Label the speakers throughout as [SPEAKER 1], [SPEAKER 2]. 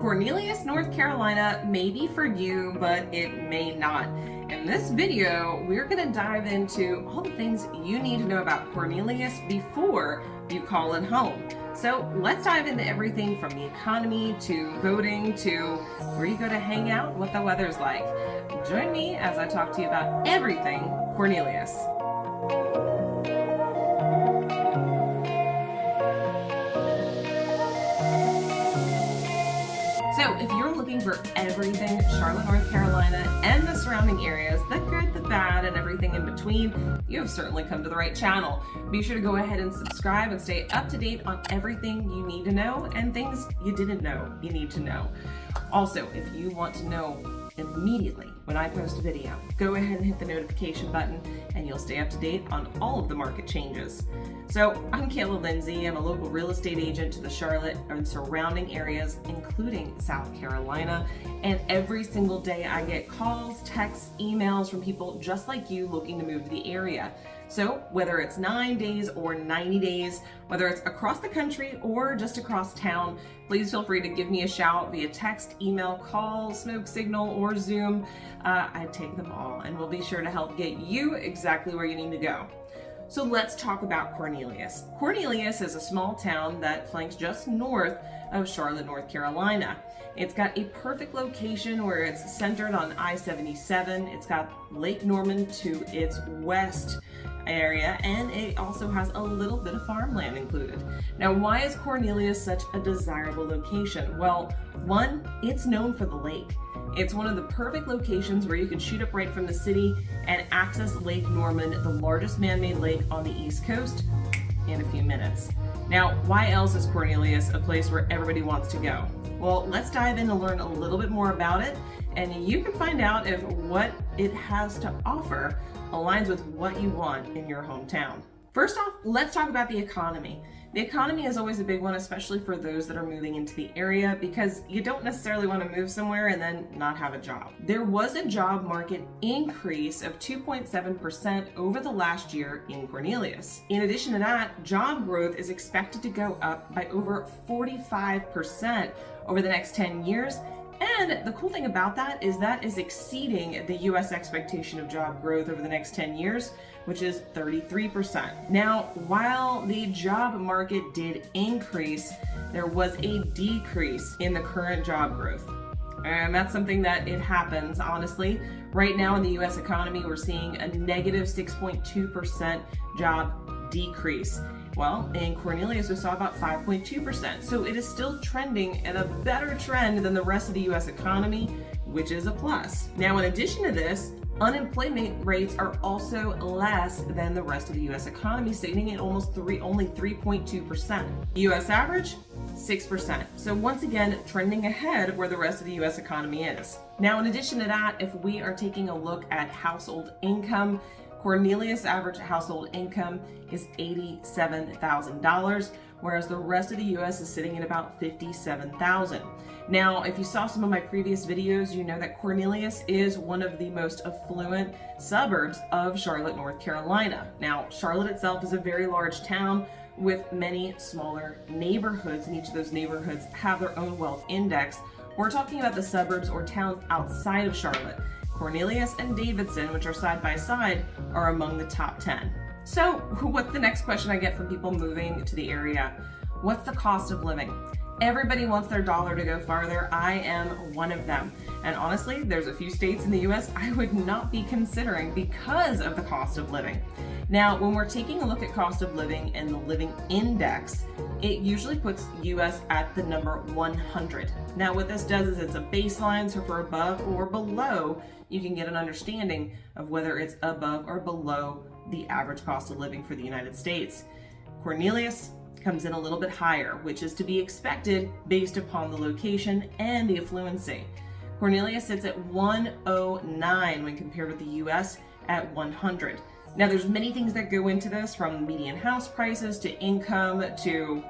[SPEAKER 1] Cornelius, North Carolina may be for you, but it may not. In this video, we're going to dive into all the things you need to know about Cornelius before you call it home. So let's dive into everything from the economy to voting to where you go to hang out, what the weather's like. Join me as I talk to you about everything Cornelius. So if you're looking for everything Charlotte, North Carolina and the surrounding areas, the good, the bad, and everything in between, you have certainly come to the right channel. Be sure to go ahead and subscribe and stay up to date on everything you need to know and things you didn't know you need to know. Also, if you want to know immediately when I post a video, go ahead and hit the notification button and you'll stay up to date on all of the market changes. So I'm 𝗖𝗁 𝗨𝘀. I'm a local real estate agent to the Charlotte and surrounding areas, including South Carolina. And every single day I get calls, texts, emails from people just like you looking to move to the area. So whether it's 9 days or 90 days, whether it's across the country or just across town, please feel free to give me a shout via text, email, call, smoke signal, or Zoom. I take them all and we'll be sure to help get you exactly where you need to go. So let's talk about Cornelius. Cornelius is a small town that flanks just north of Charlotte, North Carolina. It's got a perfect location where it's centered on I-77. It's got Lake Norman to its west area, and it also has a little bit of farmland included. Now, why is Cornelius such a desirable location? Well, one, it's known for the lake. It's one of the perfect locations where you can shoot up right from the city and access Lake Norman, the largest man-made lake on the East Coast, in a few minutes. Now, why else is Cornelius a place where everybody wants to go? Well, let's dive in and learn a little bit more about it, and you can find out if what it has to offer aligns with what you want in your hometown. First off, let's talk about the economy. The economy is always a big one, especially for those that are moving into the area, because you don't necessarily want to move somewhere and then not have a job. There was a job market increase of 2.7% over the last year in Cornelius. In addition to that, job growth is expected to go up by over 45% over the next 10 years. And the cool thing about that is exceeding the US expectation of job growth over the next 10 years, which is 33%. Now, while the job market did increase, there was a decrease in the current job growth. And that's something that it happens, honestly. Right now in the US economy, we're seeing a negative 6.2% job decrease. Well, in Cornelius, we saw about 5.2%. So it is still trending at a better trend than the rest of the US economy, which is a plus. Now, in addition to this, unemployment rates are also less than the rest of the US economy, sitting at only 3.2%. US average, 6%. So once again, trending ahead of where the rest of the US economy is. Now, in addition to that, if we are taking a look at household income, Cornelius' average household income is $87,000, whereas the rest of the US is sitting at about $57,000. Now, if you saw some of my previous videos, you know that Cornelius is one of the most affluent suburbs of Charlotte, North Carolina. Now, Charlotte itself is a very large town with many smaller neighborhoods, and each of those neighborhoods have their own wealth index. We're talking about the suburbs or towns outside of Charlotte. Cornelius and Davidson, which are side by side, are among the top 10. So what's the next question I get from people moving to the area? What's the cost of living? Everybody wants their dollar to go farther. I am one of them. And honestly, there's a few states in the US I would not be considering because of the cost of living. Now, when we're taking a look at cost of living and the living index, it usually puts US at the number 100. Now, what this does is it's a baseline, so for above or below, you can get an understanding of whether it's above or below the average cost of living for the United States. Cornelius comes in a little bit higher, which is to be expected based upon the location and the affluency. Cornelius sits at 109 when compared with the US at 100. Now, there's many things that go into this, from median house prices to income to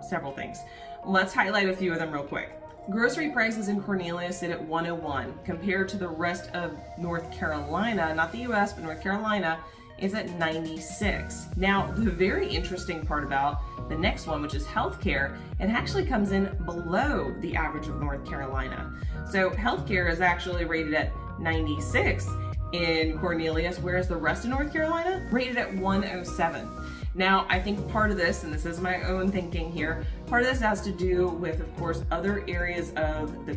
[SPEAKER 1] several things. Let's highlight a few of them real quick. Grocery prices in Cornelius sit at 101 compared to the rest of North Carolina, not the US, but North Carolina, is at 96. Now, the very interesting part about the next one, which is healthcare, it actually comes in below the average of North Carolina. So healthcare is actually rated at 96 in Cornelius, whereas the rest of North Carolina rated at 107. Now, I think part of this, and this is my own thinking here, part of this has to do with, of course, other areas of the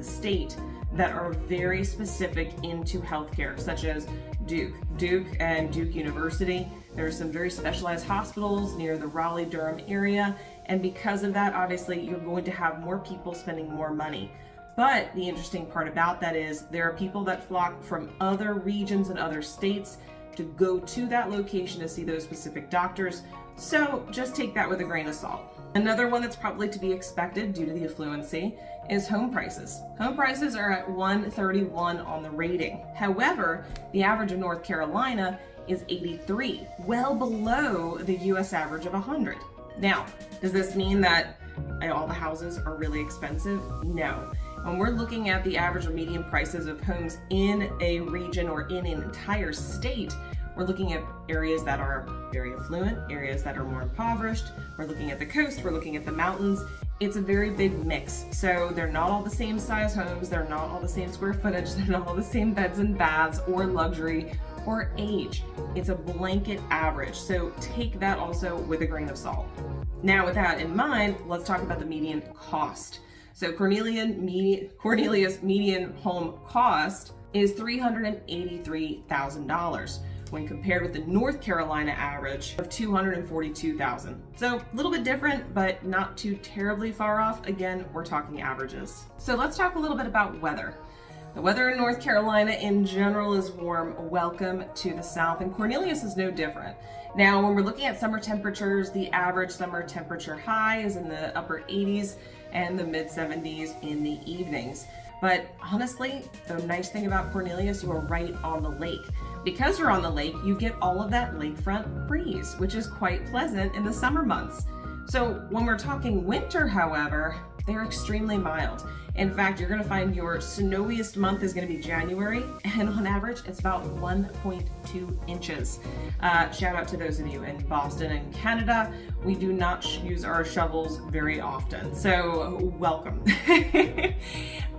[SPEAKER 1] state that are very specific into healthcare, such as Duke and Duke University. There are some very specialized hospitals near the Raleigh-Durham area, and because of that, obviously, you're going to have more people spending more money. But the interesting part about that is there are people that flock from other regions and other states to go to that location to see those specific doctors. So just take that with a grain of salt. Another one that's probably to be expected due to the affluency is home prices. Home prices are at 131 on the rating. However, the average of North Carolina is 83, well below the US average of 100. Now, does this mean that all the houses are really expensive? No. When we're looking at the average or median prices of homes in a region or in an entire state, we're looking at areas that are very affluent, areas that are more impoverished. We're looking at the coast, we're looking at the mountains. It's a very big mix. So they're not all the same size homes, they're not all the same square footage, they're not all the same beds and baths or luxury or age. It's a blanket average. So take that also with a grain of salt. Now with that in mind, let's talk about the median cost. So Cornelius median home cost is $383,000 when compared with the North Carolina average of $242,000. So a little bit different, but not too terribly far off. Again, we're talking averages. So let's talk a little bit about weather. The weather in North Carolina in general is warm. Welcome to the South, and Cornelius is no different. Now, when we're looking at summer temperatures, the average summer temperature high is in the upper 80s and the mid 70s in the evenings. But honestly, the nice thing about Cornelius, you are right on the lake. Because you're on the lake, you get all of that lakefront breeze, which is quite pleasant in the summer months. So when we're talking winter, however, they're extremely mild. In fact, you're gonna find your snowiest month is gonna be January, and on average, it's about 1.2 inches. Shout out to those of you in Boston and Canada. We do not use our shovels very often, so welcome.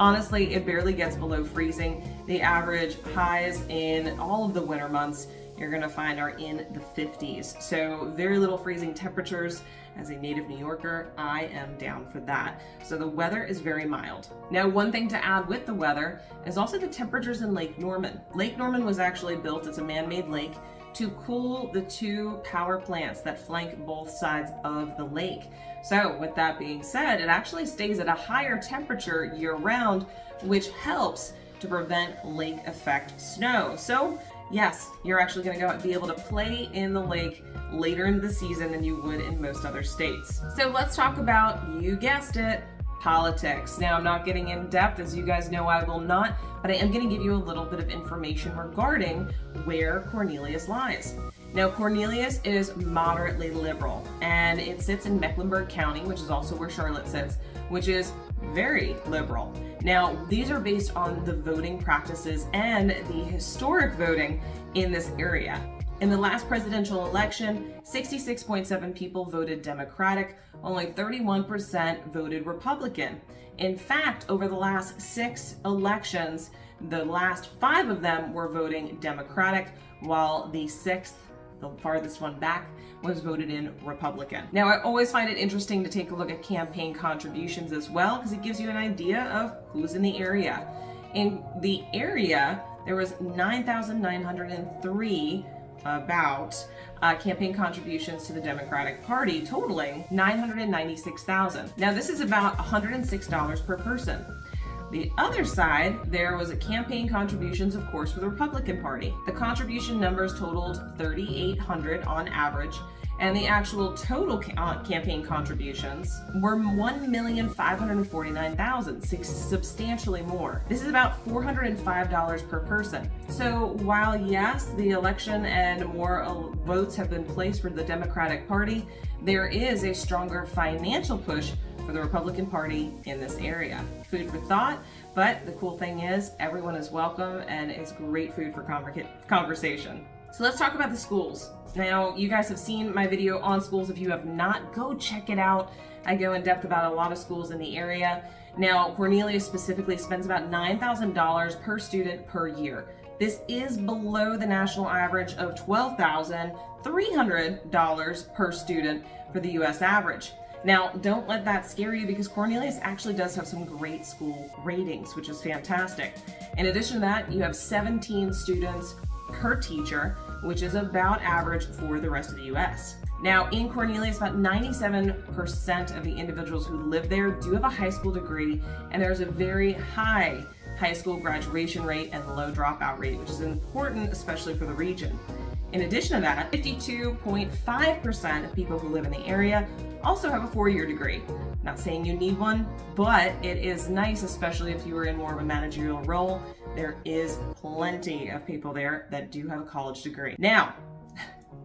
[SPEAKER 1] Honestly, it barely gets below freezing. The average highs in all of the winter months you're gonna find are in the 50s. So very little freezing temperatures. As a native New Yorker, I am down for that. So the weather is very mild. Now, one thing to add with the weather is also the temperatures in Lake Norman. Lake Norman was actually built as a man-made lake to cool the two power plants that flank both sides of the lake. So with that being said, it actually stays at a higher temperature year-round, which helps to prevent lake effect snow. So yes, you're actually going to be able to play in the lake later in the season than you would in most other states. So let's talk about, you guessed it, politics. Now, I'm not getting in depth, as you guys know I will not, but I am going to give you a little bit of information regarding where Cornelius lies. Now, Cornelius is moderately liberal, and it sits in Mecklenburg County, which is also where Charlotte sits, which is very liberal. Now, these are based on the voting practices and the historic voting in this area. In the last presidential election, 66.7% people voted Democratic, only 31% voted Republican. In fact, over the last 6 elections, the last 5 of them were voting Democratic, while the 6th, the farthest one back, was voted in Republican. Now, I always find it interesting to take a look at campaign contributions as well, because it gives you an idea of who's in the area. In the area, there was 9,903 campaign contributions to the Democratic Party, totaling $996,000. Now, this is about $106 per person. The other side, there was a campaign contributions, of course, for the Republican Party. The contribution numbers totaled 3,800 on average, and the actual total campaign contributions were 1,549,000, substantially more. This is about $405 per person. So while yes, the election and more votes have been placed for the Democratic Party, there is a stronger financial push for the Republican Party in this area. Food for thought, but the cool thing is everyone is welcome and it's great food for conversation. So let's talk about the schools. Now, you guys have seen my video on schools. If you have not, go check it out. I go in depth about a lot of schools in the area. Now, Cornelius specifically spends about $9,000 per student per year. This is below the national average of $12,300 per student for the US average. Now, don't let that scare you, because Cornelius actually does have some great school ratings, which is fantastic. In addition to that, you have 17 students per teacher, which is about average for the rest of the US. Now, in Cornelius, about 97% of the individuals who live there do have a high school degree, and there's a very high high school graduation rate and low dropout rate, which is important, especially for the region. In addition to that, 52.5% of people who live in the area also have a 4-year degree. Not saying you need one, but it is nice, especially if you are in more of a managerial role. There is plenty of people there that do have a college degree. Now,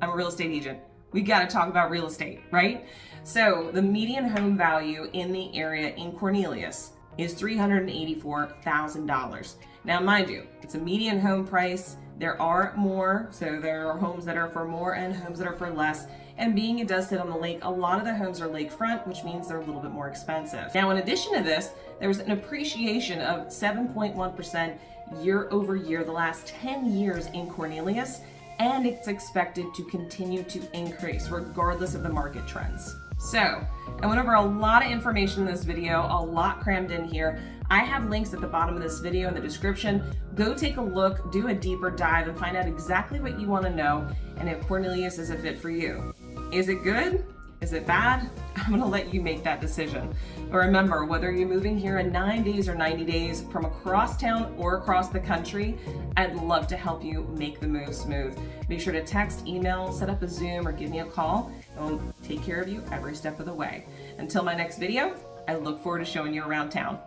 [SPEAKER 1] I'm a real estate agent. We got to talk about real estate, right? So the median home value in the area in Cornelius is $384,000. Now, mind you, it's a median home price. There are more, so there are homes that are for more and homes that are for less. And being it does sit on the lake, a lot of the homes are lakefront, which means they're a little bit more expensive. Now, in addition to this, there's an appreciation of 7.1% year over year the last 10 years in Cornelius, and it's expected to continue to increase regardless of the market trends. So, I went over a lot of information in this video, a lot crammed in here. I have links at the bottom of this video in the description. Go take a look, do a deeper dive, and find out exactly what you want to know and if Cornelius is a fit for you. Is it good? Is it bad? I'm gonna let you make that decision. But remember, whether you're moving here in 9 days or 90 days from across town or across the country, I'd love to help you make the move smooth. Be sure to text, email, set up a Zoom, or give me a call, and we'll take care of you every step of the way. Until my next video, I look forward to showing you around town.